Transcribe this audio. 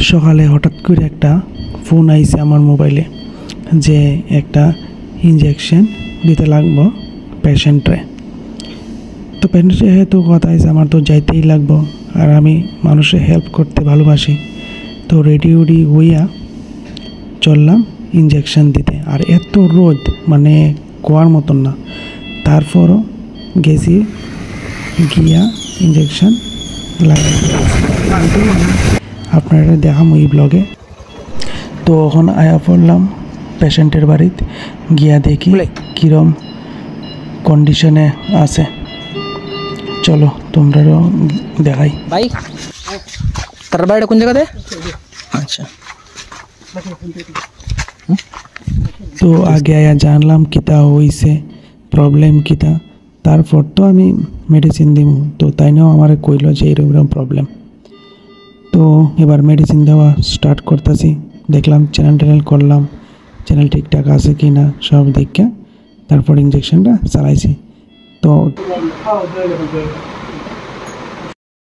সকালে হঠাৎ করে একটা ফোন আইছে আমার মোবাইলে যে একটা ইনজেকশন দিতে লাগবো পেশেন্টরে। তো পেশেন্টের যেহেতু কথা আছে আমার তো যাইতেই লাগবো, আর আমি মানুষের হেল্প করতে ভালোবাসি। তো রেডি হইয়া চললাম ইনজেকশন দিতে। আর এত রোদ মানে কোয়ার মতন না, তারপরও গেছি গিয়া ইনজেকশন লাগাই। আপনারা দেখাম এই ব্লগে। তো এখন আয়া পড়লাম পেশেন্টের বাড়িতে, গিয়া দেখি কিরম কন্ডিশনে আছে। চলো তোমরাও দেখাই। ভাই তার বাড়িটা কোন জায়গাতে? আচ্ছা, তো আগে আয়া জানলাম কিতা হইছে, প্রবলেম কিতা। তারপর তো আমি মেডিসিন দিব। তো তাই নাও আমার কইল যে এরকম প্রবলেম। তো এবার মেডিসিন দেওয়া স্টার্ট করতেছি। দেখলাম চ্যানেল করলাম, চ্যানেল ঠিকঠাক আছে কি না সব দেখে তারপর ইঞ্জেকশনটা চালাইছি। তো